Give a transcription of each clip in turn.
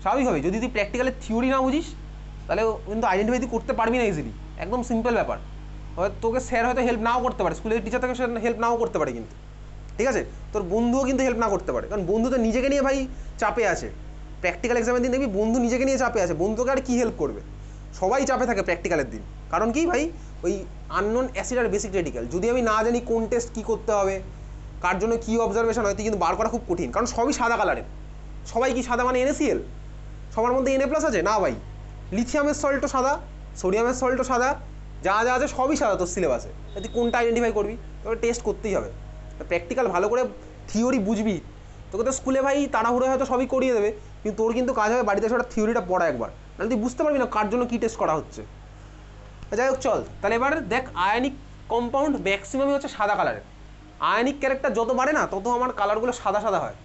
স্বাভাবিকভাবে যদি তুই প্র্যাকটিক্যালের থিওরি না বুঝিস তাহলে কিন্তু আইডেন্টিফাই তুই করতে পারবি না ইজিলি, একদম সিম্পল ব্যাপার। হয়তো তোকে স্যার হয়তো হেল্প নাও করতে পারে, স্কুলের টিচার থেকে হেল্প নাও করতে পারে কিন্তু, ঠিক আছে, তোর বন্ধুও কিন্তু হেল্প না করতে পারে, কারণ বন্ধু তো নিজেকে নিয়ে ভাই চাপে আছে। প্র্যাকটিক্যাল এক্সামের দিন দেখবি বন্ধু নিজেকে নিয়ে চাপে আছে, বন্ধুকে আর কী হেল্প করবে, সবাই চাপে থাকে প্র্যাকটিক্যালের দিন। কারণ কি ভাই, ওই আননোন অ্যাসিড আর বেসিক রেডিক্যাল, যদি আমি না জানি কোন টেস্ট কী করতে হবে, কার জন্য কী অবজারভেশন হয়, তুই কিন্তু বার করা খুব কঠিন, কারণ সবই সাদা কালারের। সবাই কি সাদা মানে NaCl? সবার মধ্যে Na+ আছে না ভাই, লিথিয়ামের সল্টও সাদা, সোডিয়ামের সল্টও সাদা, যা যা আছে সবই সাদা তোর সিলেবাসে। তুই কোনটা আইডেন্টিফাই করবি? তোকে টেস্ট করতেই হবে। প্র্যাকটিক্যাল ভালো করে থিওরি বুঝবি, তোকে তো স্কুলে ভাই তাড়াহুড়ো হয়তো সবই করিয়ে দেবে, কিন্তু তোর কিন্তু কাজ হবে বাড়িতে সেটা থিওরিটা পড়া একবার, নাহলে তুই বুঝতে পারবি না কার জন্য কী টেস্ট করা হচ্ছে। যাই হোক চল তাহলে এবার দেখ, আয়নিক কম্পাউন্ড ম্যাক্সিমামই হচ্ছে সাদা কালারের। আয়নিক ক্যারেক্টার যত বাড়ে না তত আমার কালারগুলো সাদা সাদা হয়,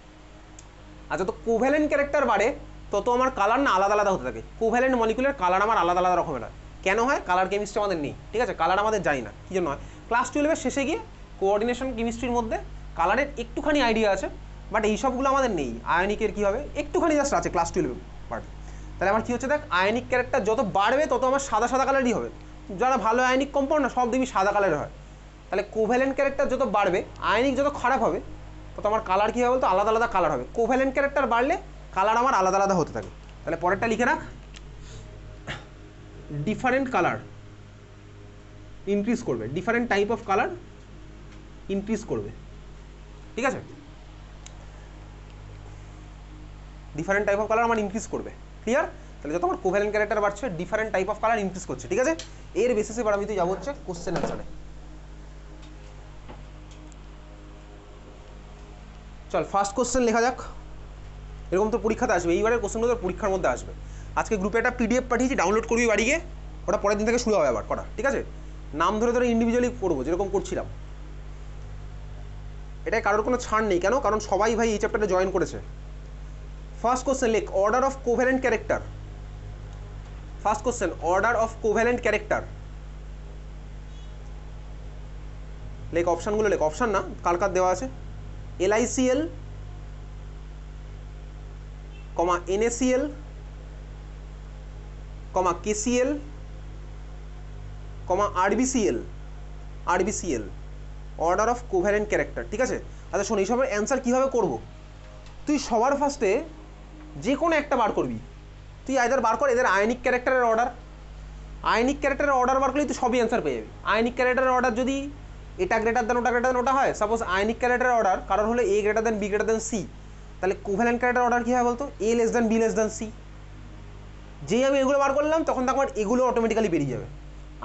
আর যত কোভ্যালেন্ট ক্যারেক্টার বাড়ে তত আমার কালার না আলাদা আলাদা হতে থাকে। কোভ্যালেন্ট মলিকুলের কালার আমার আলাদা আলাদা রকমের হয়। কেন হয়? কালার কেমিস্ট্রি আমাদের নেই, ঠিক আছে, কালার আমাদের জানি না কী জন্য হয়। ক্লাস 12-এর শেষে গিয়ে কোঅর্ডিনেশন কেমিস্ট্রির মধ্যে কালারের একটুখানি আইডিয়া আছে, বাট এইসবগুলো আমাদের নেই। আয়নিকের কী হবে একটুখানি জাস্ট আছে ক্লাস 12 পার্ট। তাহলে আমার কী হচ্ছে দেখ, আয়নিক ক্যারেক্টার যত বাড়বে তত আমার সাদা সাদা কালারই হবে। যারা ভালো আয়নিক কম্পাউন্ড না সব দেখবি সাদা কালারের হয়। তাহলে কোভ্যালেন্ট ক্যারেক্টার যত বাড়বে, আয়নিক যত খারাপ হবে তত আমার কালার কী হবে বলতো, আলাদা আলাদা কালার হবে। কোভ্যালেন্ট ক্যারেক্টার বাড়লে কালার আমার আলাদা আলাদা হতে থাকে। তাহলে পরেরটা লিখে রাখ, ডিফারেন্ট কালার ইনক্রিজ করবে, different type of colour increase করবে, ঠিক আছে, ডিফারেন্ট টাইপ অফ কালার আমার ইনক্রিজ করবে। ক্লিয়ার? তাহলে যত আমার কোভ্যালেন্ট ক্যারেক্টার বাড়ছে different type of colour increase করছে, ঠিক আছে। এর বেসিসে এবার আমি তো যাবো হচ্ছে কোশ্চেন অ্যান্সারে। চল ফার্স্ট কোশ্চেন লেখা যাক। এরকম তো পরীক্ষাতে আসবে, এইবারের কোশ্চেনগুলো তোর পরীক্ষার মধ্যে আসবে। আজকে গ্রুপে একটা PDF পাঠিয়েছি, ডাউনলোড করবি বাড়ি গিয়ে, ওটা পরের দিন থেকে শুরু হবে আবার করা, ঠিক আছে। নাম ধরে ধরে ইন্ডিভিজুয়ালি করবো যেরকম করছিলাম, এটাই কারোর কোনো ছাড় নেই। কেন? কারণ সবাই ভাই এই চ্যাপ্টারে জয়েন করেছে। ফার্স্ট কোশ্চেন লেখ, order of covalent character. First question, order of covalent character. লেখ, অপশানগুলো লেখ, অপশান না কালকার দেওয়া আছে। LiCl, NaCl, KCl, RBCl, order of covalent character, ঠিক আছে। আচ্ছা শোন, এইসবের অ্যান্সার কীভাবে করবো, তুই সবার ফার্স্টে যে কোনো একটা বার করবি। তুই আইদার বার কর এদের আয়নিক ক্যারেক্টারের অর্ডার, আয়নিক ক্যারেক্টারের অর্ডার বার করলেই তুই সবই অ্যান্সার পেয়ে যাবি। আয়নিক ক্যারেক্টারের অর্ডার যদি এটা গ্রেটার দেন ওটা গ্রেটার দেন ওটা হয়, সাপোজ আয়নিক ক্যারেক্টারের অর্ডার কারোর হলো A greater than B greater than C, তাহলে কোভ্যালেন্ট ক্যারেক্টার অর্ডার কী হয় বলতো, A less than B less than C। যেই আমি এগুলো বার করলাম তখন তো আমার এগুলো অটোমেটিক্যালি বেরিয়ে যাবে।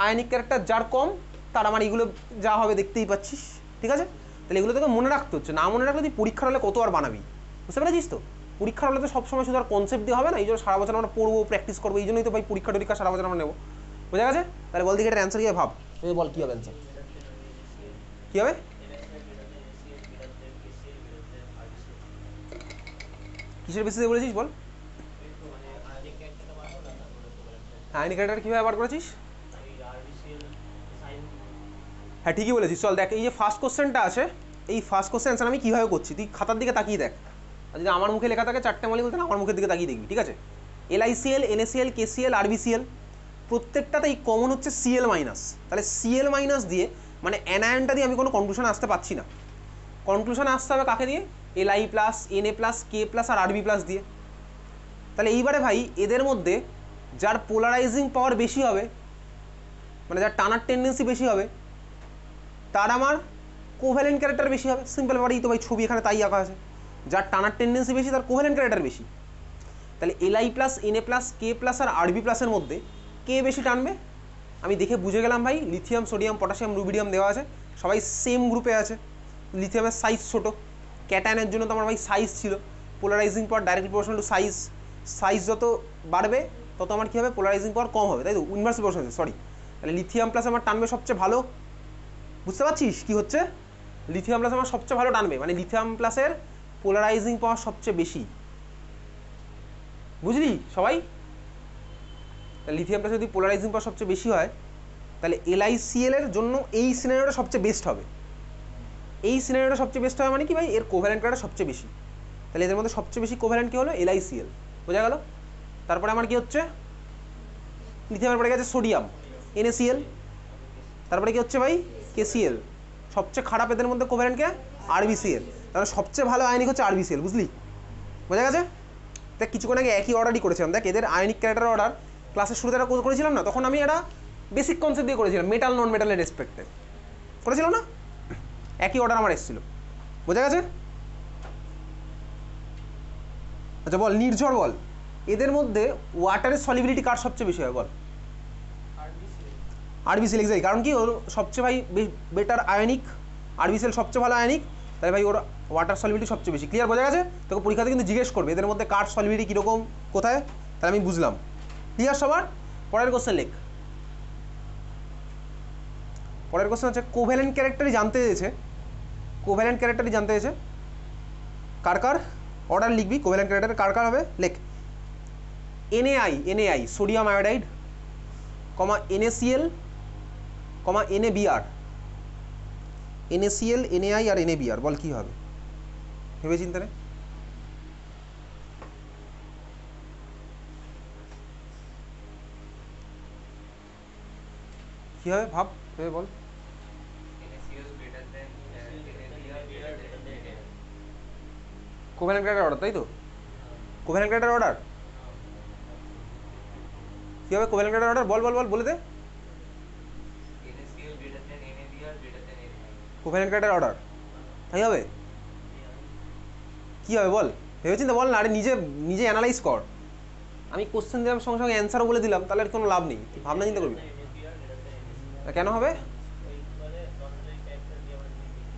আয়নিক ক্যারেক্টার যার কম তার আমার এগুলো যা হবে দেখতেই পাচ্ছিস, ঠিক আছে। তাহলে এগুলো তোকে মনে রাখতে হচ্ছে, না মনে রাখলে তুই পরীক্ষার হলে কত আর বানাবি, বুঝতে পেরেছিস তো। পরীক্ষার হলে তো সবসময় শুধু আর কনসেপ্ট দিয়ে হবে না, এই জন্য সারা বছর আমরা পড়বো প্র্যাকটিস করবো, এই জন্যই তো ভাই পরীক্ষা টরীক্ষা সারা বছর আমরা নেবো, বোঝা গেছে। তাহলে বল দিকে এটার অ্যান্সার কী ভাব, তুমি বল কী হবে অ্যান্সার, কী হবে? কিসের বেসিসে বলেছিস বল? আয়নিক ক্যারেক্টার কীভাবে বার করেছিস? হ্যাঁ ঠিকই বলেছিস। চল দেখ, এই যে ফার্স্ট কোশ্চেনটা আছে, এই ফার্স্ট কোশ্চেন অ্যান্সার আমি কীভাবে করছি, তুই খাতার দিকে তাকিয়ে দেখ। আর যদি আমার মুখে লেখা থাকে চারটে মলিকুল, তাহলে আমার মুখের দিকে তাকিয়ে দেখবি, ঠিক আছে। LiCl, NaCl, KCl, RBCl, প্রত্যেকটাতেই কমন হচ্ছে Cl-। তাহলে Cl- দিয়ে মানে অ্যানায়নটা দিয়ে আমি কোনো কনক্লুশনে আসতে পারছি না। কনক্লুশনে আসতে হবে কাকে দিয়ে? Li+, Na+, K+ আর Rb+ দিয়ে। তাহলে এইবারে ভাই এদের মধ্যে যার পোলারাইজিং পাওয়ার বেশি হবে, মানে যার টানার টেন্ডেন্সি বেশি হবে, তার আমার কোভ্যালেন্ট ক্যারেক্টার বেশি হবে। সিম্পল ব্যাপার, এই তো ভাই ছবি এখানে তাই আঁকা আছে, যার টানার টেন্ডেন্সি বেশি তার কোভ্যালেন্ট ক্যারেক্টার বেশি। তাহলে Li+, Na+, K+ আর Rb+-এর মধ্যে কে বেশি টানবে? আমি দেখে বুঝে গেলাম ভাই, লিথিয়াম, সোডিয়াম, পটাশিয়াম, রুবিডিয়াম দেওয়া আছে, সবাই সেম গ্রুপে আছে। লিথিয়ামের সাইজ ছোটো, ক্যাটায়নের জন্য তো আমার ভাই সাইজ ছিল, polarising power directly proportional to size. Size যত বাড়বে তত আমার কী হবে, পোলারাইজিং পাওয়ার কম হবে, তাই তো, ইনভার্সলি প্রপোর্শনাল, সরি। তাহলে লিথিয়াম প্লাস আমার টানবে সবচেয়ে ভালো, বুঝতে পারছিস কী হচ্ছে? লিথিয়াম প্লাস আমার সবচেয়ে ভালো টানবে, মানে লিথিয়াম প্লাসের পোলারাইজিং পাওয়ার সবচেয়ে বেশি, বুঝলি সবাই? তাহলে লিথিয়াম প্লাসে যদি পোলারাইজিং পাওয়ার সবচেয়ে বেশি হয়, তাহলে LiCl এর জন্য এই সিনারিওটা সবচেয়ে বেস্ট হবে। এই সিনারিওটা সবচেয়ে বেস্ট হবে মানে কি ভাই, এর কোভ্যালেন্ট ক্যারেক্টার সবচেয়ে বেশি। তাহলে এদের মধ্যে সবচেয়ে বেশি কোভ্যালেন্ট কী হলো? LiCl, বোঝা গেল। তারপরে আমার কি হচ্ছে, লিথিয়ামের পরে গেছে সোডিয়াম NaCl, তারপরে কি হচ্ছে ভাই KCl। সবচেয়ে খারাপ এদের মধ্যে কোভ্যালেন্ট কে RbCl, তাহলে সবচেয়ে ভালো আয়নিক হচ্ছে RbCl, বুঝলি? বোঝা গেছে? দেখ কিছুক্ষণ আগে একই অর্ডারই করেছিলাম, দেখ এদের আয়নিক ক্যারেক্টার অর্ডার ক্লাসের শুরুতে একটা করেছিলাম না, তখন আমি একটা বেসিক কনসেপ্ট দিয়ে করেছিলাম, মেটাল নন মেটালের রেসপেক্টে করেছিলাম না, একই অর্ডার আমার এসেছিল। বোঝা গেছে? আচ্ছা বল নির্ঝর, বল এদের মধ্যে ওয়াটারের সলিবিলিটি কার সবচেয়ে বেশি হয় বল? RbCl এক্স্যাক্টলি, কারণ কি ওর সবচেয়ে ভাই বেটার আয়নিক, RbCl সবচেয়ে ভালো আয়নিক, তাই ভাই ওর ওয়াটার সলিবিলিটি সবচেয়ে বেশি। ক্লিয়ার? বোঝা গেছে? তোকে পরীক্ষাতে কিন্তু জিজ্ঞেস করবে এদের মধ্যে কার সলিবিলিটি কীরকম কোথায়, তাহলে আমি বুঝলাম। ক্লিয়ার সবার? পরের কোশ্চেন লেখ। পরের কোশ্চেন হচ্ছে কোভ্যালেন্ট ক্যারেক্টারই জানতে চেয়েছে, কোভ্যালেন্ট ক্যারেক্টারই জানতে চেয়েছে কার কার, অর্ডার লিখবি কোভ্যালেন্ট ক্যারেক্টার কার কার হবে, লেখ NaI সোডিয়াম আয়োডাইড, কমা NaCl, কমা NaBr, NaCl NaI আর NaBr, বল কি হবে? ভেবে চিন্তা নে। কি হবে ভাব, ভেবে বল। কোভ্যালেন্ট ক্যারেক্টার অর্ডার, তাই তো? কোভ্যালেন্ট ক্যারেক্টার অর্ডার কি হবে? কোভ্যালেন্ট ক্যারেক্টার অর্ডার বল বল বল বলে দে। কোভ্যালেন্ট ক্যারেক্টার অর্ডার তাই হবে? কি হবে বল, ভেবে চিন্তা বল না, আরে নিজে নিজে অ্যানালাইজ কর। আমি কোশ্চেন দিলাম সঙ্গে সঙ্গে অ্যান্সারও বলে দিলাম, তাহলে আর কোনো লাভ নেই, ভাবনা চিন্তা করবি। কেন হবে?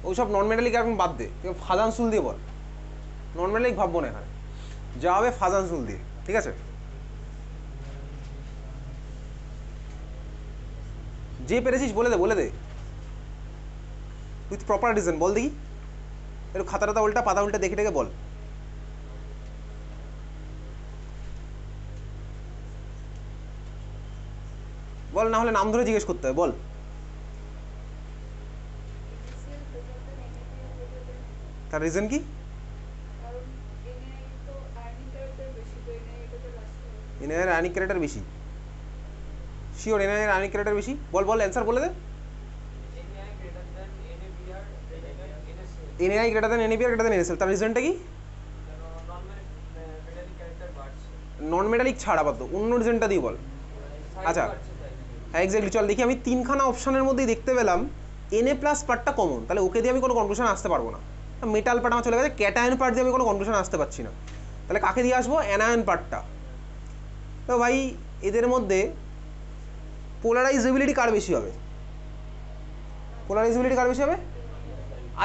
ওইসব নন মেটালিক এখন বাদ দে, ফাজানসুল দিয়ে বল, নন মেটালিক ভাববো না এখানে, যা হবে ফাজানসুল দিয়ে, ঠিক আছে? যে পেরেছিস বলে দে, বলে দে উইথ প্রপার রিজন, বল দেখি একটু খাতা টাতা উল্টা, পাতা উল্টা দেখে দেখে বল। বল, না হলে নাম ধরে জিজ্ঞেস করতে হবে, বল। তার রিজন কি? NaI আয়নিক ক্যারেক্টার বেশি, শিওর NaI আয়নিক ক্যারেক্টার বেশি, বল বল অ্যান্সার বলে দে। NaI greater than NaBr greater than NaCl, তার রিজনটা কি? নন মেটালিক ছাড়, আপাতত অন্য রিজনটা দিয়ে বল। আচ্ছা হ্যাঁ এক্স্যাক্টলি, চল দেখি, আমি তিনখানা অপশনের মধ্যেই দেখতে পেলাম Na প্লাস পার্টটা কমন, তাহলে ওকে দিয়ে আমি কোনো কনক্লুশন আসতে পারবো না। মেটাল পার্ট আমার চলে গেছে, ক্যাটায়ন পার্ট দিয়ে আমি কোনো কনক্লুশন আসতে পারছি না, তাহলে কাকে দিয়ে আসবো? অ্যানায়ন পার্টটা। তো ভাই এদের মধ্যে পোলারাইজেবিলিটি কার বেশি হবে? পোলারাইজেবিলিটি কার বেশি হবে?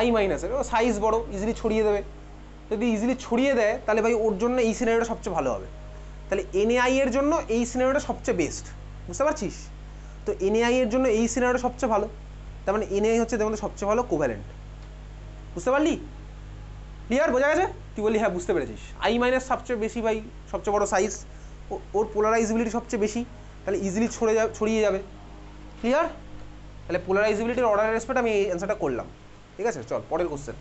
I মাইনাসের, ও সাইজ বড়, ইজিলি ছড়িয়ে দেবে। যদি ইজিলি ছড়িয়ে দেয় তাহলে ভাই ওর জন্য এই সিনারিওটা সবচেয়ে ভালো হবে, তাহলে NaI এর জন্য এই সিনারিওটা সবচেয়ে বেস্ট, বুঝতে পারছিস? তো NaI এর জন্য এই সিনারিওটা সবচেয়ে ভালো, তার মানে NaI হচ্ছে এদের মধ্যে সবচেয়ে ভালো কোভ্যালেন্ট, বুঝতে পারলি? ক্লিয়ার? বোঝা গেছে? তুই বললি হ্যাঁ বুঝতে পেরেছিস। I মাইনাস সবচেয়ে বেশি ভাই, সবচেয়ে বড় সাইজ, ওর পোলারাইজেবিলিটি সবচেয়ে বেশি, তাহলে ইজিলি ছড়িয়ে যাবে। ক্লিয়ার? তাহলে পোলারাইজেবিলিটির অর্ডারের রেসপেক্ট আমি এই অ্যান্সারটা করলাম, ঠিক আছে? চল পরের কোশ্চেন,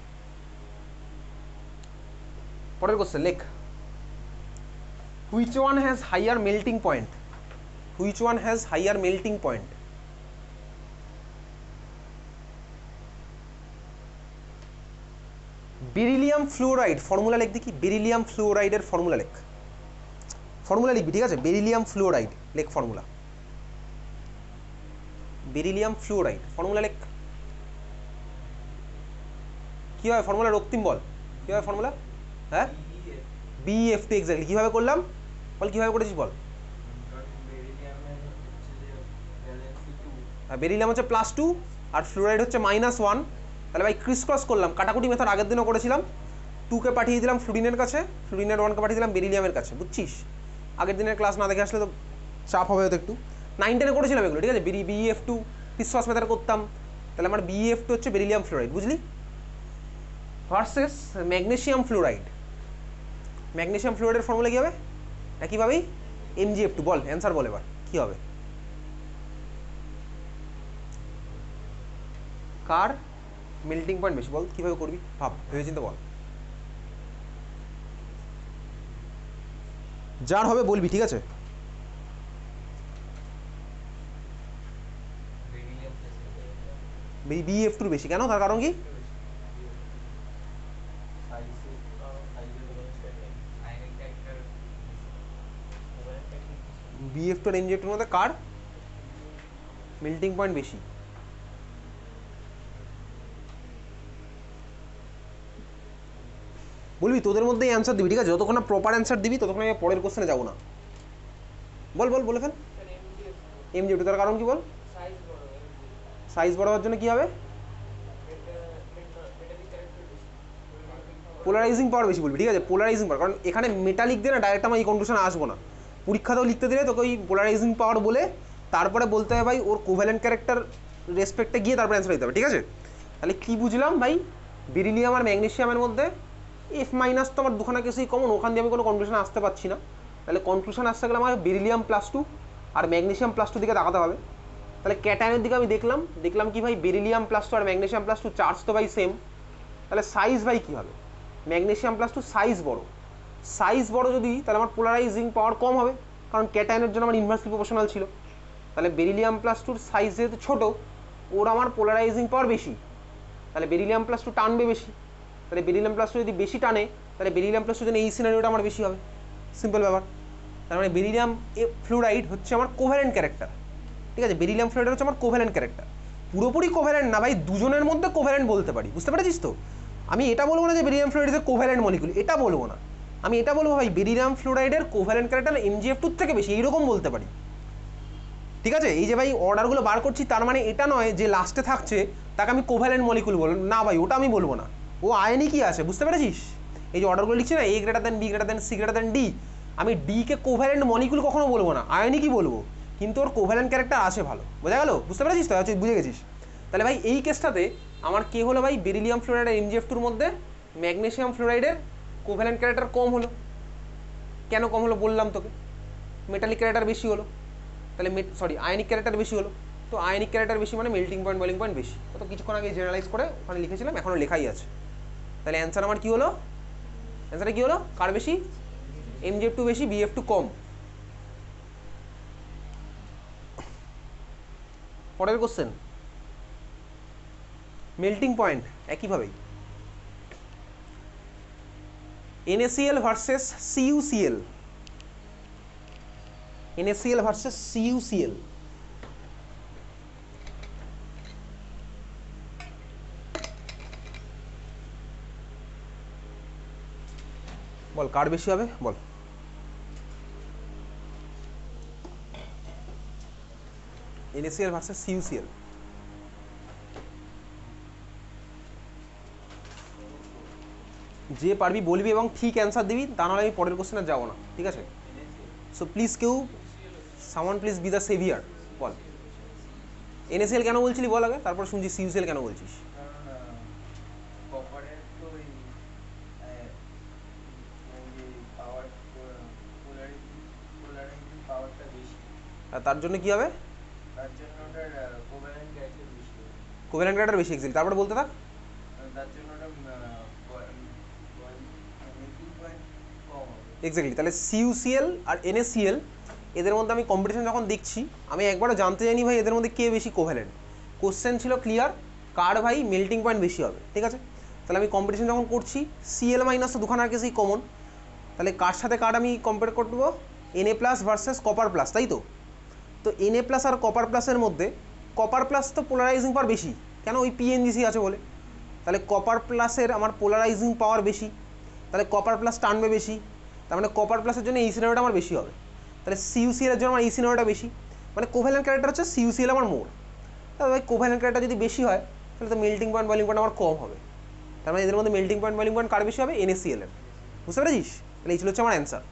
পরের কোশ্চেন লেখ। Which one has higher melting point? Which one has higher melting point? Beryllium fluoride formula লেখ দেখি, বেরিলিয়াম ফ্লুওরাইডের ফর্মুলা লেখ, ফর্মুলা লিখবি, ঠিক আছে? বেরিলিয়াম ফ্লুওরাইড লেখ ফর্মুলা, বেরিলিয়াম ফ্লুওরাইড ফর্মুলা লেখ। কি হয় ফর্মুলা? রক্তিম বল কি হয় ফর্মুলা? হ্যাঁ BeF2 এক্স্যাক্টলি। কীভাবে করলাম বল, কীভাবে করেছিস বল? হ্যাঁ বেরিলিয়াম হচ্ছে +2 আর ফ্লুরাইড হচ্ছে -1, তাহলে ভাই ক্রিস ক্রস করলাম, কাটাকুটি মেথড আগের দিনও করেছিলাম, 2কে পাঠিয়ে দিলাম ফ্লুরিনের কাছে, ফ্লুরিনের 1কে পাঠিয়ে দিলাম বেরিলিয়ামের কাছে, বুঝছিস? আগের দিনের ক্লাস না দেখে আসলে তো চাপ হবে হয়তো একটু, 9-10 করেছিলাম এগুলো, ঠিক আছে? BeF2 ক্রিস ক্রস মেথড করতাম, তাহলে আমার BeF2 হচ্ছে বেরিলিয়াম ফ্লুরাইড, বুঝলি? ভার্সেস ম্যাগনেসিয়াম ফ্লুরাইড, ম্যাগনেসিয়াম ফ্লুরাইডের ফর্মুলা কী হবে? একইভাবেই MgF2, বল অ্যান্সার বল এবার কী হবে? কার মেল্টিং পয়েন্ট বেশি বল, কীভাবে করবি ভাব, ভেবে চিন্তা বল। যার হবে বলবি, ঠিক আছে? BF2 বেশি কেন, তার কারণ কি? BF2 আর MGF2 এর মধ্যে কার মেল্টিং পয়েন্ট বেশি? বলবি, তোদের মধ্যেই অ্যান্সার দিবি, ঠিক আছে? যতক্ষণ না প্রপার অ্যান্সার দিবি ততক্ষণ আমি পরের কোশ্চেনে যাবো না। বল বল, বলে ফেল। MGF2, তার কারণ কি বল? সাইজ বড় হওয়ার জন্য কি হবে? পোলারাইজিং পাওয়ার বেশি বলবি, ঠিক আছে? পোলারাইজিং পাওয়ার, কারণ এখানে মেটালিক দিয়ে না ডাইরেক্ট আমি এই কনক্লুশনে আসবো না। পরীক্ষাতেও লিখতে দিলে তোকে ওই পোলারাইজিং পাওয়ার বলে তারপরে বলতে হবে ভাই ওর কোভ্যালেন্ট ক্যারেক্টার রেসপেক্টে গিয়ে তারপরে অ্যান্সার দিতে হবে, ঠিক আছে? তাহলে কি বুঝলাম ভাই, বেরিলিয়াম আর ম্যাগনেসিয়ামের মধ্যে F মাইনাস তো আমার দুখানা কেসেই কমন, ওখান দিয়ে আমি কোনো কনক্লুশনে আসতে পারছি না। তাহলে কনক্লুশন আসতে গেলে আমার বেরিলিয়াম +2 আর ম্যাগনেসিয়াম +2 দিকে তাকাতে হবে। তাহলে ক্যাটায়নের দিকে আমি দেখলাম কি ভাই, বেরিলিয়াম +2 আর ম্যাগনেসিয়াম +2 চার্জ তো ভাই সেম। তাহলে সাইজ ভাই কী হবে? ম্যাগনেসিয়াম +2 সাইজ বড়, সাইজ বড় যদি, তাহলে আমার পোলারাইজিং পাওয়ার কম হবে, কারণ ক্যাটায়নের জন্য আমার ইনভার্সলি প্রপোর্শনাল ছিল। তাহলে বেরিলিয়াম +2 সাইজ যেহেতু ছোটো, ওর আমার পোলারাইজিং পাওয়ার বেশি, তাহলে বেরিলিয়াম +2 টানবে বেশি। তাহলে বেরিলিয়াম +2 যদি বেশি টানে, তাহলে বেরিলিয়াম +2 জন্য এই সিনারিওটা আমার বেশি হবে। সিম্পল ব্যাপার। তার মানে বেরিলিয়াম ফ্লুরাইড হচ্ছে আমার কোভ্যালেন্ট ক্যারেক্টার, ঠিক আছে? বেরিলিয়াম ফ্লুরাইড হচ্ছে আমার কোভ্যালেন্ট ক্যারেক্টার। পুরোপুরি কোভ্যালেন্ট না ভাই, দুজনের মধ্যে কোভ্যালেন্ট বলতে পারি, বুঝতে পেরেছিস তো? আমি এটা বলবো না যে beryllium fluoride is a covalent molecule, এটা বলবো না। আমি এটা বলবো ভাই বেরিলিয়াম ফ্লুরাইডের কোভ্যালেন্ট ক্যারেক্টার MgF2 থেকে বেশি, এইরকম বলতে পারি, ঠিক আছে? এই যে ভাই অর্ডারগুলো বার করছি, তার মানে এটা নয় যে লাস্টে থাকছে তাকে আমি কোভ্যালেন্ট মলিকুল বলবো না ভাই, ওটা আমি বলবো না। ও আয়নিকই আছে, বুঝতে পেরেছিস? এই যে অর্ডারগুলো লিখছি না, A > B > C > D, আমি D কে কোভ্যালেন্ট মলিকুল কখনো বলবো না, আয়নিকই বলবো, কিন্তু ওর কোভ্যালেন্ট ক্যারেক্টার আছে ভালো, বোঝা গেল? বুঝতে পেরেছিস তো? আচ্ছা, বুঝে গেছিস? তাহলে ভাই এই কেসটাতে আমার কে হলো ভাই, বেরিলিয়াম ফ্লোরাইড আর MgF2 মধ্যে ম্যাগনেসিয়াম ফ্লোরাইডের কোভ্যালেন্ট ক্যারেক্টার কম হলো। কেন কম হলো বললাম তোকে, মেটালিক ক্যারেক্টার বেশি হলো, তাহলে আয়নিক ক্যারেক্টার বেশি হলো। তো আয়নিক ক্যারেক্টার বেশি মানে মেল্টিং পয়েন্ট বয়েলিং পয়েন্ট বেশি, তো কিছুক্ষণ আগে জেনারেলাইজ করে ওখানে লিখেছিলাম, এখনও লেখাই আছে। তাহলে অ্যান্সার আমার কী হলো? অ্যান্সারটা কী হলো? কার বেশি? MgF2 বেশি, BF2 কম। পরের কোশ্চেন, মেল্টিং পয়েন্ট একইভাবেই NaCl versus CuCl, NaCl versus CuCl, বল কার বেশি হবে বল? NaCl ভার্সেস CuCl, যে পারবি বলবি এবং ঠিক অ্যান্সার দিবি, তা নাহলে আমি পরের কোশ্চেনে যাবো না, ঠিক আছে? So please someone please be the severe, ball NaCl কেন বলছিলি বল আগে, তারপর শুনছি CuCl কেন বলছিস। তার জন্য কি হবে? তার জন্য ওটার কোভ্যালেন্ট ক্যারেক্টার বেশি হবে। কোভ্যালেন্ট ক্যারেক্টার বেশি, এক্সাক্টলি। তারপরে বলতে থাক। তার জন্য ওটা মেল্টিং পয়েন্ট কম হবে। এক্স্যাক্টলি। তাহলে CuCl আর NaCl এদের মধ্যে আমি কম্পিটিশন যখন দেখছি, আমি একবারও জানতে চাইনি ভাই এদের মধ্যে কে বেশি কোভ্যালেন্ট। কোশ্চেন ছিল ক্লিয়ার, কার ভাই মেল্টিং পয়েন্ট বেশি হবে, ঠিক আছে? তাহলে আমি কম্পিটিশন যখন করছি, Cl মাইনাস তো দুখানার কেসেই কমন, তাহলে কার সাথে কার আমি কম্পেয়ার করবো? Na+ ভার্সেস কপার প্লাস, তাই তো? তো Na+ আর কপার প্লাসের মধ্যে কপার প্লাস তো পোলারাইজিং পাওয়ার বেশি, কেন? ওই PNGC আছে বলে। তাহলে কপার প্লাসের আমার পোলারাইজিং পাওয়ার বেশি, তাহলে কপার প্লাস টানবে বেশি, তার মানে কপার প্লাসের জন্য এই সিনারিওটা আমার বেশি হবে। তাহলে CuCl এর জন্য আমার এই সিনারিওটা বেশি, মানে কোভ্যালেন্ট ক্যারেক্টার হচ্ছে CuCl আমার মোর। তাহলে ভাই কোভ্যালেন্ট ক্যারেক্টার যদি বেশি হয়, তাহলে তো মেল্টিং পয়েন্ট বয়েলিং পয়েন্ট আমার কম হবে। তার মানে এদের মধ্যে মেল্টিং পয়েন্ট বয়েলিং পয়েন্ট কার বেশি হবে? NaCl এর। বুঝতে পেরেছিস? তাহলে এই ছিল হচ্ছে আমার অ্যান্সার।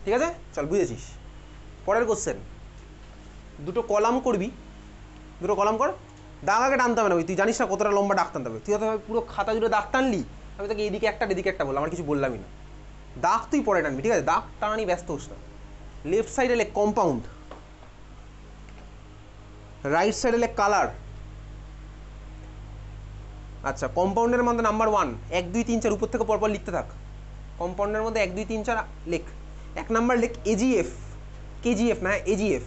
ঠিক আছে, চল বুঝেছিস। পরের কোশ্চেন, দুটো কলাম করবি, দুটো কলাম কর। দাগ আগে টানতে হবে না, তুই জানিস না কতটা লম্বা দাগ টানতে হবে। তুই হয়তো পুরো খাতা জুড়ে দাগ টানলি, আমি তোকে এদিকে একটা এদিকে একটা বললাম, আমার কিছু বললামই না। দাগ তুই পরে টানবি, ঠিক আছে? দাগ টানানি ব্যস্ত হোস না। লেফট সাইডে লেখ কম্পাউন্ড, রাইট সাইডে লেখ কালার, আচ্ছা, কম্পাউন্ডের মধ্যে নাম্বার 1 1 2 3 4 উপর থেকে পরপর লিখতে থাক। কম্পাউন্ডের মধ্যে 1 2 3 4 লেখ। 1 নাম্বার লেখ এজিএফ, কেজিএফ না এজিএফ,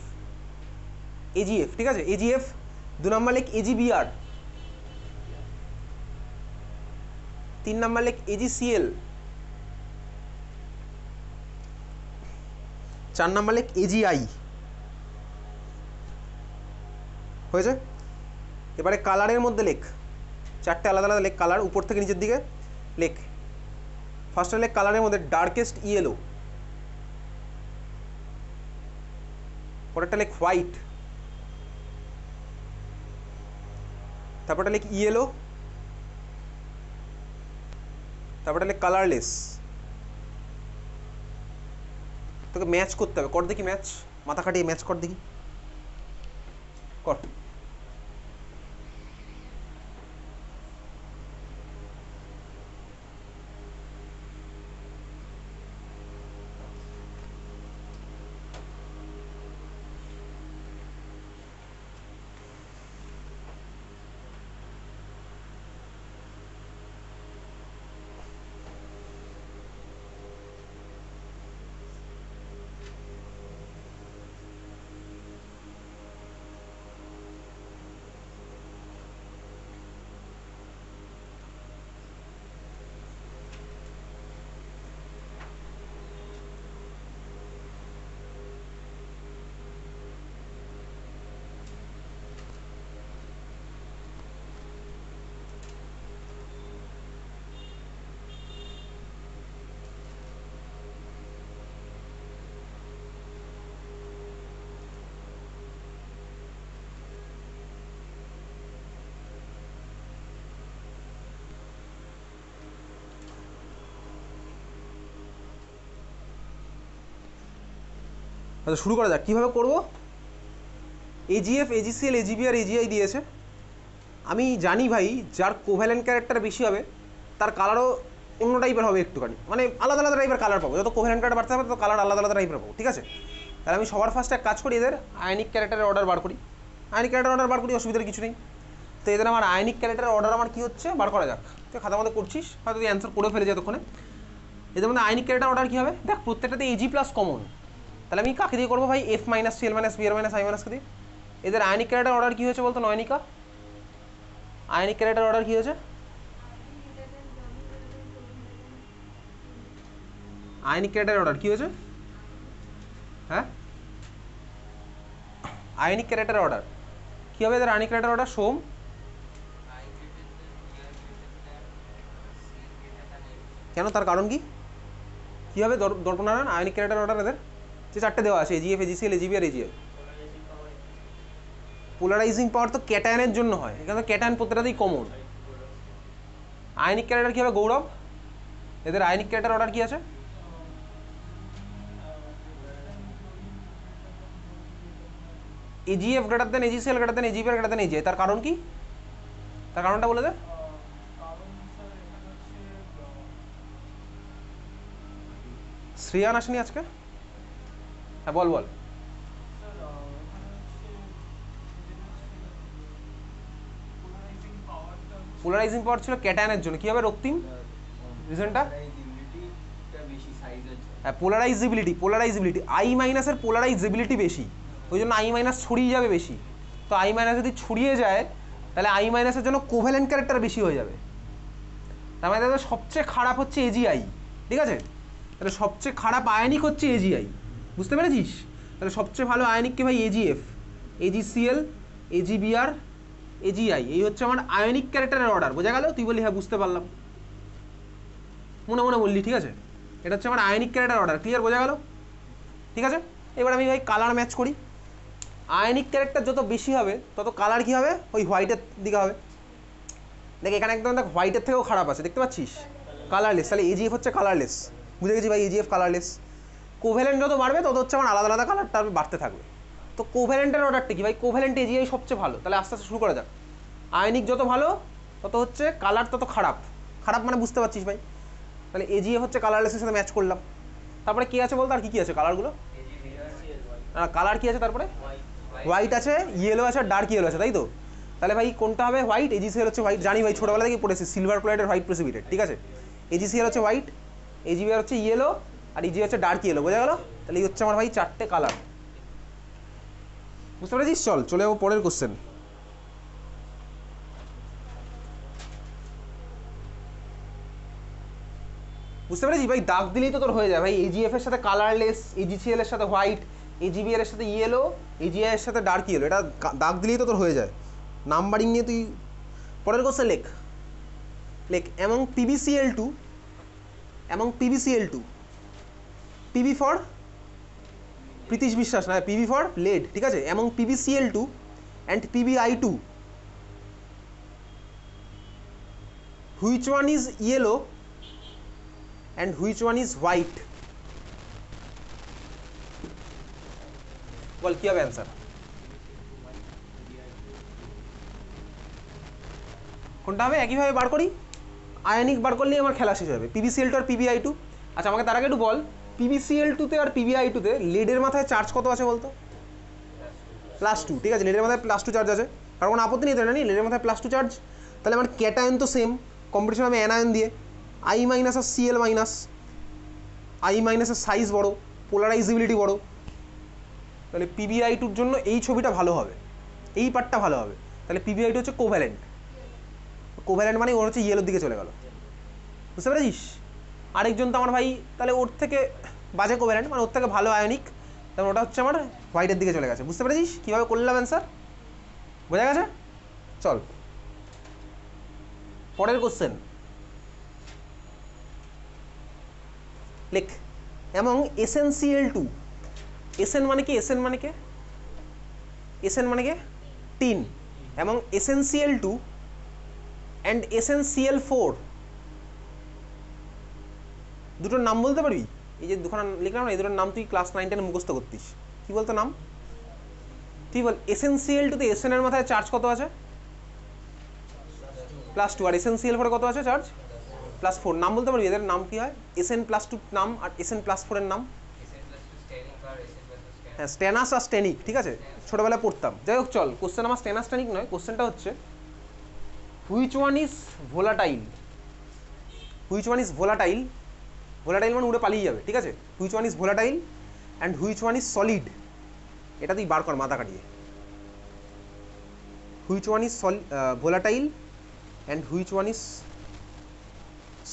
এজিএফ ঠিক আছে এজিএফ। 2 নাম্বার লেখ এজিবিআর, 3 নাম্বার লেখ এজিসিএল, 4 নাম্বার লেখ এজিআই। হয়েছে? এবারে কালারের মধ্যে লেখ, 4টে আলাদা আলাদা লেখ কালার, উপর থেকে নিচের দিকে লেখ। ফার্স্টে লেখ কালারের মধ্যে ডার্কেস্ট ইয়েলো, পরেরটা লেখ হোয়াইট, তারপরটা লেখ ইয়েলো, তারপরটা লেখ কালারলেস। তোকে ম্যাচ করতে হবে, কর দেখি ম্যাচ, মাথা খাটিয়ে ম্যাচ কর দেখি, কর। আচ্ছা শুরু করা যাক, কীভাবে করবো। এজিএফ, এজিসিএল, এজিবি আর এজিআই দিয়েছে। আমি জানি ভাই যার কোভ্যালেন্ট ক্যারেক্টার বেশি হবে তার কালারও অন্য টাইপের হবে একটুখানি, মানে আলাদা আলাদা টাইপের কালার পাবো। যত কোভ্যালেন্ট ক্যারেক্টার বাড়তে হবে তত কালার আলাদা আলাদা টাইপের পাবো, ঠিক আছে? তাহলে আমি সবার ফার্স্টে এক কাজ করি, এদের আয়নিক ক্যারেক্টারের অর্ডার বার করি। আয়নিক ক্যারেক্টার অর্ডার বার করি, অসুবিধার কিছু নেই। তো এদের আমার আয়নিক ক্যারেক্টারের অর্ডার আমার কী হচ্ছে বার করা যাক। তুই খাতার মধ্যে করছিস, হয়তো তুই অ্যান্সার করে ফেলে যতক্ষণে। এদের মধ্যে আয়নিক ক্যারেক্টার অর্ডার কী হবে দেখ, প্রত্যেকটাতে এজি প্লাস কমন। তাহলে আমি কাকে দিয়ে করবো ভাই? F minus C L minus B R minus I মাইনাসকে দিয়ে। এদের আয়নিক ক্যারেক্টার অর্ডার কী হয়েছে বলতো নয়নিকা? আয়নিক ক্যারেক্টার অর্ডার কী হয়েছে? আয়নিক ক্যারেক্টার অর্ডার কী হয়েছে? হ্যাঁ, আয়নিক ক্যারেক্টার অর্ডার কী হবে এদের? আয়নিক ক্যারেক্টার অর্ডার সোম, কেন, তার কারণ কি? কী হবে দর্পনারায়ণ আয়নিক ক্যারেক্টার অর্ডার এদের? যে 4টে দেওয়া আছে, এজিএফ, এজিসিএল, এজিবি আর এজিআই। পোলারাইজিং পাওয়ার তো ক্যাটায়নের জন্য হয়, এখানে তো ক্যাটায়ন প্রত্যেকটাতেই কমন। আয়নিক ক্যারেক্টার কী হবে গৌরব? এদের আয়নিক ক্যারেক্টার অর্ডার কী আছে? AGF greater than AGCL greater than AGBR আর গ্রেটার দেন এজিআই। তার কারণ কি? তার কারণটা বলে দে। শ্রেয়ান আসেনি আজকে? হ্যাঁ বল বল। পোলারাইজিং পাওয়ার ছিল ক্যাটায়নের জন্য। কী হবে রক্তিম রিজনটা? হ্যাঁ পোলারাইজিবিলিটি, পোলারাইজিবিলিটি আই মাইনাসের পোলারাইজিবিলিটি বেশি, ওই জন্য আই মাইনাস ছড়িয়ে যাবে বেশি। তো আই মাইনাস যদি ছড়িয়ে যায় তাহলে আই মাইনাসের জন্য কোভ্যালেন্ট ক্যারেক্টার বেশি হয়ে যাবে। তার মানে তাদের সবচেয়ে খারাপ হচ্ছে এজিআই, ঠিক আছে? তাহলে সবচেয়ে খারাপ আয়নিক হচ্ছে এজিআই, বুঝতে পেরেছিস? তাহলে সবচেয়ে ভালো আয়নিক কি ভাই? AGF, AgCl, এজিবিআর, AGI. এই হচ্ছে আমার আয়নিক ক্যারেক্টারের অর্ডার। বোঝা গেল? তুই বলি হ্যাঁ বুঝতে পারলাম, মনে মনে বললি, ঠিক আছে? এটা হচ্ছে আমার আয়নিক ক্যারেক্টার অর্ডার। ক্লিয়ার? বোঝা গেল? ঠিক আছে। এবার আমি ভাই কালার ম্যাচ করি। আয়নিক ক্যারেক্টার যত বেশি হবে তত কালার কী হবে? ওই হোয়াইটের দিকে হবে। দেখ এখানে একদম দেখ হোয়াইটের থেকেও খারাপ আছে, দেখতে পাচ্ছিস? কালারলেস। তাহলে এজিএফ হচ্ছে কালারলেস। বুঝে গেছি ভাই, এজিএফ কালারলেস। কোভ্যালেন্ট যত বাড়বে তত হচ্ছে আমার আলাদা আলাদা কালারটা বাড়তে থাকবে। তো কোভ্যালেন্টের অর্ডারটা কি ভাই? কোভ্যালেন্ট এজিআই সবচেয়ে ভালো। তাহলে আস্তে আস্তে শুরু করা যাক। আয়নিক যত ভালো তত হচ্ছে কালার তত খারাপ। খারাপ মানে বুঝতে পারছিস ভাই? তাহলে এজিএফ হচ্ছে কালারলেসের সাথে ম্যাচ করলাম। তারপরে কী আছে বলতো, আর কী কী আছে কালারগুলো? কালার কী আছে তারপরে? হোয়াইট আছে, ইয়েলো আছে, আর ডার্ক ইয়েলো আছে, তাই তো? তাহলে ভাই কোনটা হবে? হোয়াইট। AgCl হচ্ছে হোয়াইট, জানি ভাই ছোটোবেলা থেকে পড়েছি, সিলভার ক্লোরাইডের হোয়াইট প্রেসিপিটেট, ঠিক আছে। AgCl হচ্ছে হোয়াইট, AgBr হচ্ছে ইয়েলো, আর Eg হচ্ছে ডার্ক ইয়েলো, বোঝা গেল? তাহলে এই হচ্ছে আমার ভাই 4টে কালার, বুঝতে পেরেছিস? চলে যাবো পরের কোশ্চেন। বুঝতে পেরেছিস ভাই? দাগ দিলেই তো তোর হয়ে যায় ভাই। AgF এর সাথে কালারলেস, AgCl এর সাথে হোয়াইট, AgBr এর সাথে ইয়েলো, AgI এর সাথে ডার্ক ইয়েলো, এটা দাগ দিলেই তো তোর হয়ে যায়। নাম্বারিং নিয়ে তুই পরের কোশ্চেন লেখ among PbCl2, PB for Pritish বিশ্বাস, না PB ফর lead, ঠিক আছে। among PbCl2 and PbI2, which one is yellow and which one is white? বল কি হবে অ্যান্সার? কোনটা হবে? একইভাবে বার করি, আয়নিক বার করলেই আমার খেলা শেষ হবে। PbCl2 আর PbI2। আচ্ছা আমাকে তার আগে একটু বল, PbCl2 তে আর PbI2 তে লিডের মাথায় চার্জ কত আছে বলতো? +2, ঠিক আছে। লিডের মাথায় +2 চার্জ আছে, কারণ কোনো আপত্তি নেই তো, জানি লিডের মাথায় +2 চার্জ। তাহলে আমার ক্যাটায়ন তো সেম, কম্পিটিশন হবে অ্যানায়ন দিয়ে, I- আর Cl-, I- এর সাইজ বড়, পোলারাইজেবিলিটি বড়, তাহলে PbI2-র জন্য এই ছবিটা ভালো হবে, এই পার্টটা ভালো হবে। তাহলে PbI2 হচ্ছে কোভ্যালেন্ট, কোভ্যালেন্ট মানে ওর হচ্ছে ইয়েলোর দিকে চলে গেল, বুঝতে পেরেছিস? আরেকজন তো আমার ভাই তাহলে ওর থেকে বাজে কোভ্যালেন্ট, মানে ওর থেকে ভালো আয়নিক, তাহলে ওটা হচ্ছে আমার হোয়াইটের দিকে চলে গেছে। বুঝতে পেরেছিস কীভাবে করলাম অ্যান্সার? বোঝা গেছে? চল পরের কোশ্চেন লেখ among SnCl2, Sn মানে কি? Sn মানে কি? Sn মানে কি? Tin. among SnCl2 and SnCl4, দুটোর নাম বলতে পারবি? এই যে দুখানা লিখলাম না, এই দুটোর নাম তুই ক্লাস 9-10 মুখস্থ করতিস, কি বলতো নাম? তুই বল। SnCl2 তে Sn এর মাথায় চার্জ কত আছে? +2, আর SnCl4 কত আছে চার্জ? +4। নাম বলতে পারবি এদের নাম কি হয়? Sn+2 নাম আর Sn+4 এর নাম? হ্যাঁ, স্টেনাস আর স্টেনিক, ঠিক আছে, ছোটবেলায় পড়তাম। যাই হোক চল, কোশ্চেন আমার স্টেনাস স্টেনিক নয়, কোশ্চেনটা হচ্ছে which one is volatile? Which one is volatile? Volatile মানে উড়ে পালিয়ে যাবে, ঠিক আছে। Which one is volatile and which one is solid? এটা তুই বার কর মাথা কাটিয়ে। Which one is volatile and which one is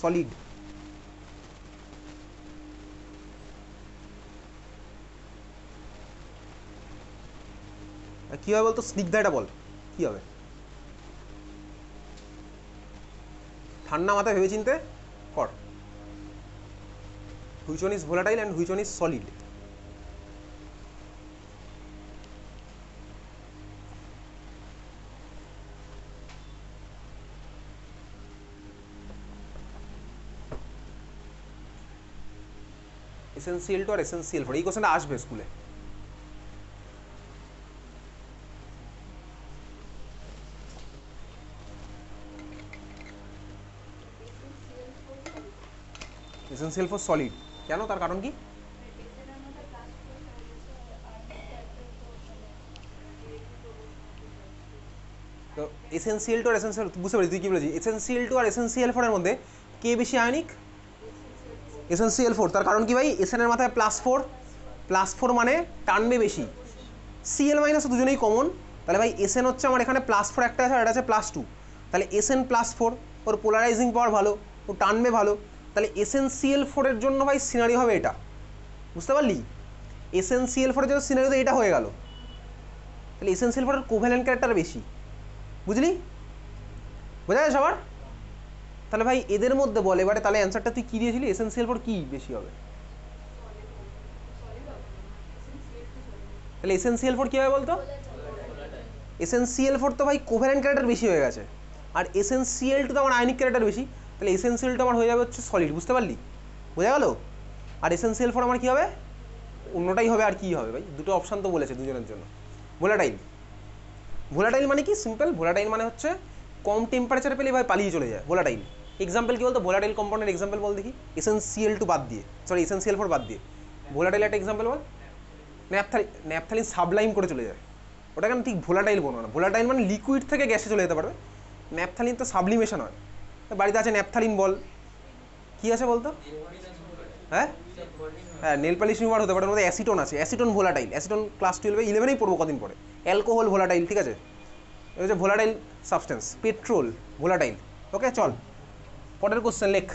solid? কি হবে বলতো? স্নিগ্ধা, এটা বল কি হবে? ঠান্ডা মাথায় ভেবে চিনতে কর। Which one is volatile and which one is solid? SnCl2 আর SnCl4, এই কোশ্চেনটা আসবে স্কুলে। SnCl4 সলিড কেন? তার কারণ কি? তো SnCl2 আর SnCl, বুঝতে পারি তুই কি বলেছিস। SnCl2 আর SnCl4 এর মধ্যে কে বেশি আয়নিক? SnCl4। তার কারণ কি ভাই? Sn এর মাথায় +4 মানে টানবে বেশি, Cl- তো দুজনেই কমন, তাহলে ভাই Sn হচ্ছে আমার এখানে +4 একটা আছে আর এটা আছে +2, তাহলে Sn+4 ওর পোলারাইজিং পাওয়ার ভালো, ও টানবে ভালো, তাহলে SnCl4 এর জন্য ভাই সিনারি হবে এটা, বুঝতে পারলি? SnCl4 এর জন্য সিনারি তো এটা হয়ে গেল, তাহলে SnCl4 এর কোভ্যালেন্ট ক্যারেক্টার বেশি, বুঝলি? বোঝা যায় সবার? তাহলে ভাই এদের মধ্যে বল এবারে, তাহলে অ্যান্সারটা তুই কী দিয়েছিলি? SnCl4 কি বেশি হবে? তাহলে SnCl4 কী হবে বলতো? SnCl4 তো ভাই কোভ্যালেন্ট ক্যারেক্টার বেশি হয়ে গেছে, আর SnCl2 তো আমার আয়নিক ক্যারেক্টার বেশি, তাহলে SnCl2 আমার হয়ে যাবে হচ্ছে সলিড, বুঝতে পারলি? বোঝা গেল? আর SnCl4 আমার কী হবে? অন্যটাই হবে, আর কী হবে ভাই? দুটো অপশান তো বলেছে দুজনের জন্য। ভোলাটাইল। ভোলাটাইল মানে কি? সিম্পল, ভোলাটাইল মানে হচ্ছে কম টেম্পারেচারে পেলে ভাই পালিয়ে চলে যায়, ভোলাটাইল। এক্সাম্পল কি বলতো? ভোলাটাইল কম্পাউন্ডের এক্সাম্পল বল দেখি, SnCl2 বাদ দিয়ে, সরি SnCl4 বাদ দিয়ে। ভোলাটাইল একটা এক্সাম্পল বল। ন্যাপথালিন সাবলাইম করে চলে যায়, ওটা কেন ঠিক ভোলাটাইল বলবো না, ভোলাটাইল মানে লিকুইড থেকে গ্যাসে চলে যেতে পারবে। ন্যাপথালিন তো সাবলিমেশন হয়। বাড়িতে আছে ন্যাপথালিন বল, কী আছে বলতো? হ্যাঁ হ্যাঁ, নেল পালিশ রিমুভার হতে পারে, ওর মধ্যে অ্যাসিটন আছে, অ্যাসিটন ভোলাটাইল। অ্যাসিটন ক্লাস 12 11এই পড়বো কদিন পরে। অ্যালকোহল ভোলাটাইল, ঠিক আছে, এটা হচ্ছে volatile substance. Petrol volatile. Okay চল পরের কোশ্চেন লেখ।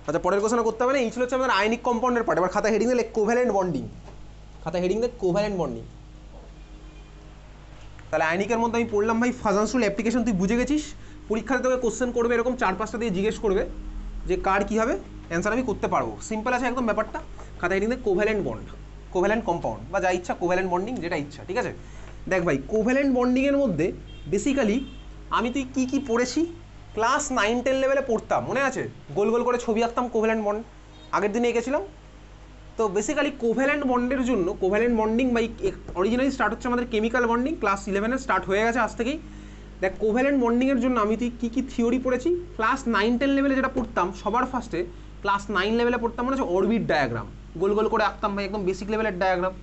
আচ্ছা পরের কোশ্চেন করতে হবে না, এই ছিল হচ্ছে আমাদের আয়নিক কম্পাউন্ডের পার্ট। এবার খাতা হেডিং দিলে কোভ্যালেন্ট বন্ডিং, খাতা হেডিং দেখ কোভ্যালেন্ট বন্ডিং। তাহলে আয়নিকের মধ্যে আমি পড়লাম ভাই ফাজানসুল অ্যাপ্লিকেশন, তুই বুঝে গেছিস। পরীক্ষাতে তোকে কোশ্চেন করবে এরকম 4-5টা দিয়ে জিজ্ঞেস করবে যে কার কী হবে, অ্যান্সার আমি করতে পারবো। সিম্পল আছে একদম ব্যাপারটা। খাতা হেডিং দেখ কোভ্যালেন্ট বন্ড, কোভ্যালেন্ট কম্পাউন্ড বা যা ইচ্ছা, কোভ্যালেন্ট বন্ডিং যেটা ইচ্ছা, ঠিক আছে। দেখ ভাই কোভ্যালেন্ট বন্ডিংয়ের মধ্যে বেসিক্যালি আমি তুই কী কী পড়েছি ক্লাস 9-10 লেভেলে পড়তাম, মনে আছে? গোল গোল করে ছবি আঁকতাম কোভ্যালেন্ট বন্ড, আগের দিনে এঁকেছিলাম। তো বেসিক্যালি কোভ্যালেন্ট বন্ডের জন্য covalent bonding by originally start হচ্ছে আমাদের কেমিক্যাল বন্ডিং, ক্লাস 11-এ স্টার্ট হয়ে গেছে আজ থেকেই। দেখ কোভ্যালেন্ট বন্ডিংয়ের জন্য আমি তুই কী কী থিওরি পড়েছি ক্লাস 9-10 লেভেলে যেটা পড়তাম সবার ফার্স্টে, ক্লাস 9 লেভেলে পড়তাম মনে হচ্ছে অরবিট ডায়াগ্রাম, গোল গোল করে আঁকতাম ভাই, একদম বেসিক লেভেলের ডায়াগ্রাম।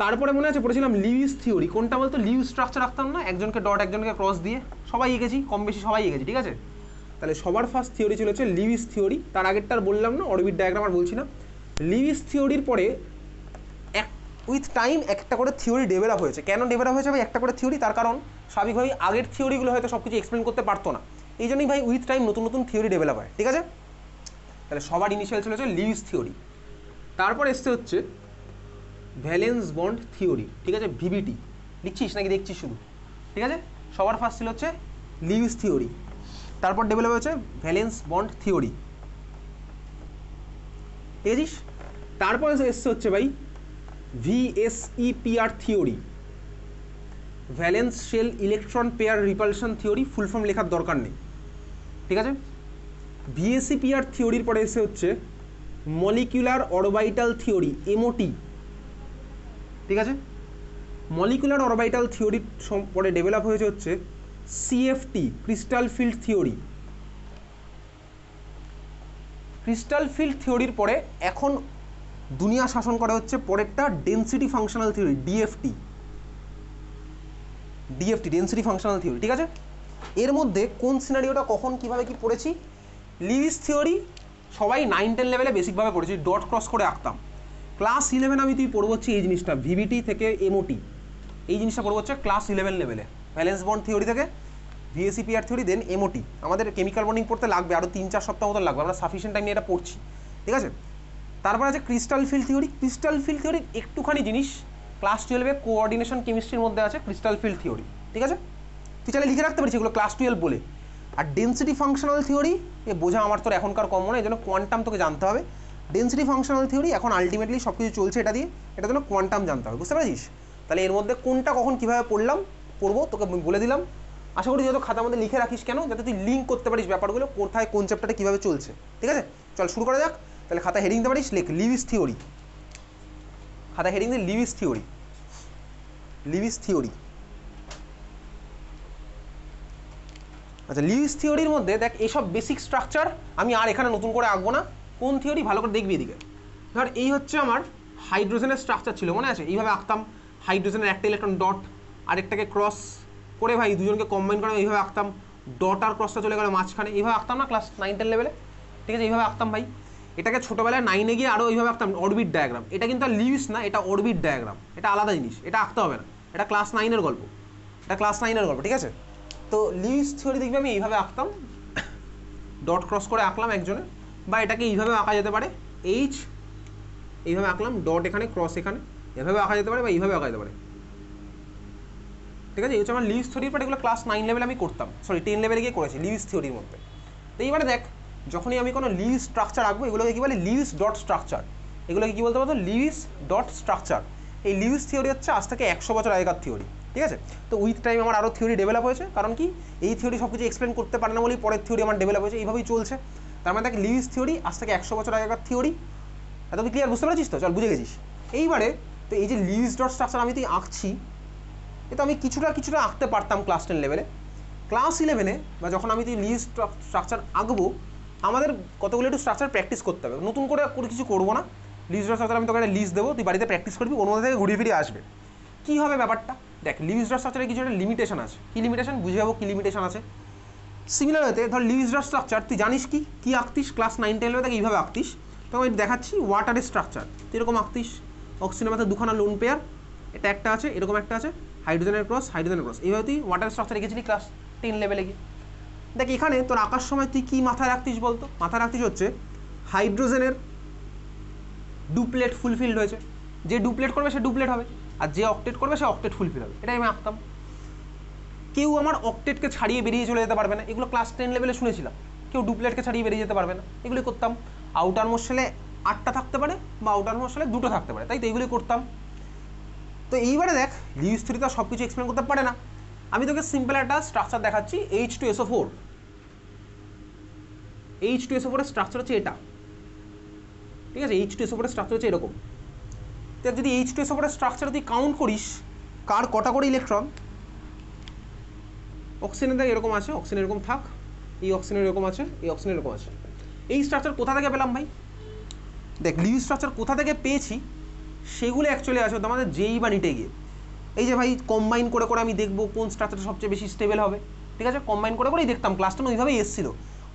তারপরে মনে আছে পড়েছিলাম লিউইস থিওরি, কোনটা বলতো? লিউইস স্ট্রাকচার আঁকতাম না, একজনকে ডট একজনকে ক্রস দিয়ে, সবাই এঁকেছি কম বেশি, সবাই এঁকেছি, ঠিক আছে। তাহলে সবার ফার্স্ট থিওরি ছিল হচ্ছে লিউইস থিওরি, তার আগেরটার বললাম না, অরবিট ডায়াগ্রাম আর বলছি না। লিউইস থিওরির পরে উইথ টাইম একটা করে থিওরি ডেভেলপ হয়েছে। কেন ডেভেলপ হয়েছে ভাই একটা করে থিওরি? তার কারণ স্বাভাবিকভাবেই আগের থিওরিগুলো হয়তো সব কিছু এক্সপ্লেন করতে পারতো না, এই জন্যই ভাই উইথ টাইম নতুন নতুন থিওরি ডেভেলপ হয়, ঠিক আছে। তাহলে সবার ইনিশিয়াল ছিল হচ্ছে লিউইস থিওরি, তারপর এসছে হচ্ছে ভ্যালেন্স বন্ড থিওরি, ঠিক আছে, ভিবিটি। লিখছিস নাকি দেখছিস শুধু? ঠিক আছে, সবার ফার্স্ট ছিল হচ্ছে লিউইস থিওরি, তারপর ডেভেলপ হয়েছে ভ্যালেন্স বন্ড থিওরি, ঠিক আছে। তারপর এসছে হচ্ছে ভাই VSEPR theory, valence shell electron pair repulsion theory, full form লেখার দরকার নেই, ঠিক আছে। ভিএসইপিআর থিওরির পরে এসে হচ্ছে মলিকুলার অরবাইটাল থিওরি, এমওটি, ঠিক আছে। মলিকুলার অরবাইটাল থিওরির পরে ডেভেলপ হয়েছে হচ্ছে CFT, crystal field theory. Crystal field থিওরির পরে এখন দুনিয়া শাসন করা হচ্ছে পরেরটা density functional theory, DFT, DFT density functional theory, ঠিক আছে। এর মধ্যে কোন সিনারিওটা কখন কিভাবে কি পড়েছি? লিউইস থিওরি সবাই 9-10 লেভেলে বেসিকভাবে পড়েছি, ডট ক্রস করে আঁকতাম। ক্লাস 11 আমি তুই পড়বো হচ্ছে এই জিনিসটা, ভিবিটি থেকে এমওটি, এই জিনিসটা পড়বো হচ্ছে ক্লাস 11 লেভেলে। ভ্যালেন্স বন্ড থিওরি থেকে ভিএসইপিআর থিওরি, দেন এমওটি। আমাদের কেমিক্যাল বন্ডিং পড়তে লাগবে আরও 3-4 সপ্তাহ মতো লাগবে, আমরা সাফিসিয়েন্ট টাইম নিয়ে এটা পড়ছি, ঠিক আছে। তারপর আছে crystal field theory. Crystal field থিওরির একটুখানি জিনিস ক্লাস 12-এ কোঅর্ডিনেশন কেমিস্ট্রির মধ্যে আছে ক্রিস্টাল ফিল্ড থিওরি, ঠিক আছে। তুই চাইলে লিখে রাখতে পারিস এগুলো ক্লাস 12 বলে। আর ডেনসিটি ফাংশনাল থিওরি এ বোঝা আমার তোর এখনকার কম মনে, এই জন্য কোয়ান্টাম তোকে জানতে হবে। ডেনসিটি ফাংশনাল থিওরি এখন আলটিমেটলি সব কিছু চলছে এটা দিয়ে, এটা জন্য কোয়ান্টাম জানতে হবে, বুঝতে পারছিস? তাহলে এর মধ্যে কোনটা কখন কীভাবে পড়বো তোকে বলে দিলাম। আশা করি যত খাতার মধ্যে লিখে রাখিস কেন, যাতে তুই লিঙ্ক করতে পারিস ব্যাপারগুলো, কোথায় কোন চ্যাপ্টারটা কীভাবে চলছে, ঠিক আছে। চল শুরু করা যাক। তাহলে খাতা হেডিং দিতে পারিস, লেখ লিউইস থিওরি, খাতা হেডিং দিয়ে লিউইস থিওরি, লিউইস থিওরি। আচ্ছা লিউইস থিওরির মধ্যে দেখ এইসব বেসিক স্ট্রাকচার আমি আর এখানে নতুন করে আঁকবো না। কোন থিওরি ভালো করে দেখবি এদিকে। ধর এই হচ্ছে আমার হাইড্রোজেনের স্ট্রাকচার ছিল, মনে আছে? এইভাবে আঁকতাম, হাইড্রোজেনের একটা ইলেকট্রন ডট আরেকটাকে ক্রস করে ভাই দুজনকে কম্বাইন করে এইভাবে আঁকতাম, ডট আর ক্রসটা চলে গেল মাঝখানে, এইভাবে আঁকতাম না ক্লাস 9-10 লেভেলে, ঠিক আছে। এইভাবে আঁকতাম ভাই। এটাকে ছোটোবেলায় 9-এ গিয়ে আরও এইভাবে আঁকতাম অরবিট ডায়াগ্রাম। এটা কিন্তু আর লিউইস না, এটা অরবিট ডায়াগ্রাম, এটা আলাদা জিনিস, এটা আঁকতে হবে না, এটা ক্লাস 9-এর গল্প, এটা ক্লাস 9-এর গল্প, ঠিক আছে। তো লিউইস থিওরি দেখবি আমি এইভাবে আঁকতাম, ডট ক্রস করে আঁকলাম একজনে, বা এটাকে এইভাবে আঁকা যেতে পারে, এইচ এইভাবে আঁকলাম, ডট এখানে ক্রস এখানে, এভাবে আঁকা যেতে পারে বা এইভাবে আঁকা যেতে পারে, ঠিক আছে। এই হচ্ছে আমার লিউইস থিওরির পর, এগুলো ক্লাস 9 লেভেলে আমি করতাম, সরি 10 লেভেলে গিয়ে করেছি লিউইস থিওরির মধ্যে। তো এইবারে দেখ যখনই আমি কোনো লিউইস স্ট্রাকচার আঁকবো, এগুলোকে কী বলে? Lewis dot structure. এগুলোকে কী বলতে পারতো? Lewis dot structure. এই লিউইস থিওরি হচ্ছে আজ থেকে 100 বছর আগেকার থিওরি, ঠিক আছে। তো উইথ টাইম আমার আরও থিওরি ডেভেলপ হয়েছে, কারণ কি এই থিওরি সব কিছু এক্সপ্লেন করতে পারে না বলেই পরের থিওরি আমার ডেভেলপ হয়েছে, এইভাবেই চলছে। তার মানে দেখ লিউইস থিওরি আজ থেকে 100 বছর আগেকার থিওরি। এত তুই ক্লিয়ার বুঝতে পারছিস তো? চল বুঝে গেছিস। এইবারে তো এই যে লিউইস ডট স্ট্রাকচার আমি তুই আঁকছি, এ তো আমি কিছুটা আঁকতে পারতাম ক্লাস 10 লেভেলে। ক্লাস 11-এ বা যখন আমি তুই লিউইস স্ট্রাকচার আঁকবো, আমাদের কতগুলো একটু স্ট্রাকচার প্র্যাকটিস করতে হবে, নতুন করে কিছু করবো না। লিস্ট ডট স্ট্রাকচার আমি তোকে একটা লিস্ট দেবো, তুই বাড়িতে প্র্যাকটিস করবি, ওর মধ্যে থেকে ঘুরিয়ে ফিরিয়ে আসবে। কী হবে ব্যাপারটা দেখ, লিস্ট ডট স্ট্রাকচারে কিছু একটা লিমিটেশন আছে। কী লিমিটেশন বুঝে যাবো, কী লিমিটেশন আছে। সিমিলার হতে ধর লিস্ট ডট স্ট্রাকচার তুই জানিস কী আঁকতিস, ক্লাস 9-10 থেকে এইভাবে আঁকতিস। তো আমি দেখাচ্ছি ওয়াটারের স্ট্রাকচার, তুই এরকম আঁকতিস, অক্সিজেনের মাথায় দুখানা লোন পেয়ার, এটা একটা আছে, এরকম একটা আছে, হাইড্রোজেনের ক্রস, এইভাবে তুই ওয়াটার স্ট্রাকচার রেখেছিলি ক্লাস 10 লেভেলে গিয়ে। দেখ এখানে তোর আঁকার সময় তুই কী মাথায় রাখতিস বলতো, মাথায় রাখতিস হচ্ছে হাইড্রোজেনের ডুপ্লেট ফুলফিল্ড হয়েছে, যে ডুপ্লেট করবে সে ডুপ্লেট হবে, আর যে অক্টেট করবে সে অক্টেট ফুলফিল হবে, এটাই আমি আঁকতাম। কেউ আমার অক্টেটকে ছাড়িয়ে বেরিয়ে চলে যেতে পারবে না, এগুলো ক্লাস 10 লেভেলে শুনেছিলাম। কেউ ডুপ্লেটকে ছাড়িয়ে বেরিয়ে যেতে পারবে না, এগুলি করতাম। আউটার মোস্ট শেলে 8টা থাকতে পারে বা আউটার মোস্ট শেলে 2টো থাকতে পারে, তাই তো এইগুলি করতাম। তো এইবারে দেখ লিউইস থিওরি তো সব কিছু এক্সপ্লেন করতে পারে না, আমি তোকে সিম্পল একটা স্ট্রাকচার দেখাচ্ছি। H2SO4, H2SO4 এর স্ট্রাকচার হচ্ছে এটা, ঠিক আছে। H2SO4 এর স্ট্রাকচার হচ্ছে এরকম। তো যদি H2SO4 এর স্ট্রাকচার তুই কাউন্ট করিস, কার কটা করে ইলেকট্রন, অক্সিজেনের দেখ এরকম আছে, অক্সিজেন এরকম থাক, এই অক্সিজেন এরকম আছে, এই অক্সিজেন এরকম আছে। এই স্ট্রাকচার কোথা থেকে পেলাম ভাই, দেখ লিউইস স্ট্রাকচার কোথা থেকে পেয়েছি সেগুলো অ্যাকচুয়ালি আসবে আমাদের যেই বা নিটে গিয়ে। এই যে ভাই কম্বাইন করে করে আমি দেখবো কোন স্ট্রাকচারটা সবচেয়ে বেশি স্টেবল হবে, ঠিক আছে। কম্বাইন করে করেই দেখতাম, ক্লাসটা ওইভাবেই এসেছিল।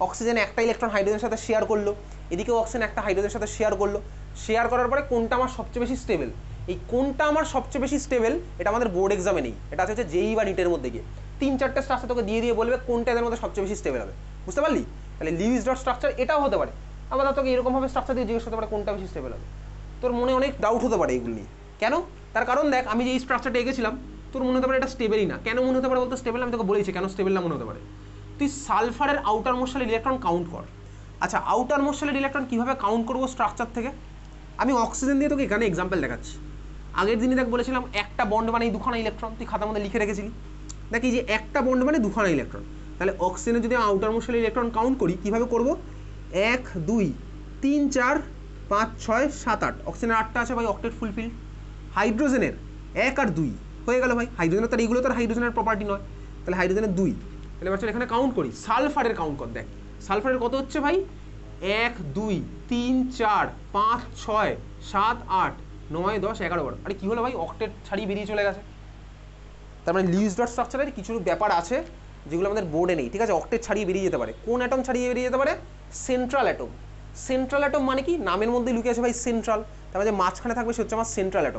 অক্সিজেন একটা ইলেকট্রন হাইড্রোজেনের সাথে শেয়ার করলো, এদিকেও অক্সিজেন একটা হাইড্রোজেনের সাথে শেয়ার করলো, শেয়ার করার পরে কোনটা আমার সবচেয়ে বেশি স্টেবল, এই কোনটা আমার সবচেয়ে বেশি স্টেবল এটা আমাদের বোর্ড এক্সামে নেই, এটা হচ্ছে যেই বা নিটের মধ্যে গিয়ে 3-4টে স্ট্রাকচার তোকে দিয়ে বলবে কোনটা এদের মধ্যে সবচেয়ে বেশি স্টেবল হবে, বুঝতে পারলি। তাহলে লিউইস ডট স্ট্রাকচার এটাও হতে পারে, আবার তোকে এরকমভাবে স্ট্রাকচার দিয়ে জিজ্ঞেস করতে পারে কোনটা বেশি স্টেবল হবে। তোর মনে অনেক ডাউট হতে পারে এইগুলো নিয়ে, কেন, তার কারণ দেখ আমি যে এই স্ট্রাকচারটা এঁকেছিলাম তোর মনে হতে পারে এটা স্টেবলই না। কেন মনে হতে পারে বলতে, স্টেবল আমি তোকে বলেছি কেন স্টেবল না মনে হতে পারে। তুই সালফারের আউটার মোস্ট শেলের ইলেকট্রন কাউন্ট কর। আচ্ছা আউটার মোস্ট শেলের ইলেকট্রন কীভাবে কাউন্ট করবো স্ট্রাকচার থেকে, আমি অক্সিজেন দিয়ে তোকে এখানে এক্সাম্পল দেখাচ্ছি। আগের দিনই দেখ বলেছিলাম একটা বন্ড মানে 2খানা ইলেকট্রন, তুই খাতার মধ্যে লিখে রেখেছিলি। দেখ এই যে একটা বন্ড মানে 2খানা ইলেকট্রন, তাহলে অক্সিজেনের যদি আউটার মোস্ট শেলের ইলেকট্রন কাউন্ট করি কীভাবে করবো, 1 2 3 4 5 6 7 8, অক্সিজেনের 8টা আছে ভাই, অক্টেট ফুলফিল। হাইড্রোজেনের 1 আর 2 হয়ে গেল ভাই, হাইড্রোজেনের তার এইগুলো তো হাইড্রোজেনের প্রপার্টি নয়, তাহলে হাইড্রোজেনের 2। তাহলে এবার এখানে কাউন্ট করি, সালফারের কাউন্ট কর, দেখ সালফারের কত হচ্ছে ভাই, 1 2 3 4 5 6 7 8 9 10 11 12, আরে কী হলো ভাই, অক্টেট ছাড়িয়ে বেরিয়ে চলে গেছে। তার মানে লিউইস ডট স্ট্রাকচারের কিছু ব্যাপার আছে যেগুলো আমাদের বোর্ডে নেই, ঠিক আছে। অক্টেট ছাড়িয়ে বেরিয়ে যেতে পারে, কোন অ্যাটম ছাড়িয়ে বেরিয়ে যেতে পারে, সেন্ট্রাল অ্যাটম। সেন্ট্রাল অ্যাটম মানে কি, নামের মধ্যে লুকিয়ে আছে ভাই সেন্ট্রাল, তার মানে মাঝখানে থাকবে সে হচ্ছে আমার সেন্ট্রাল অ্যাটম।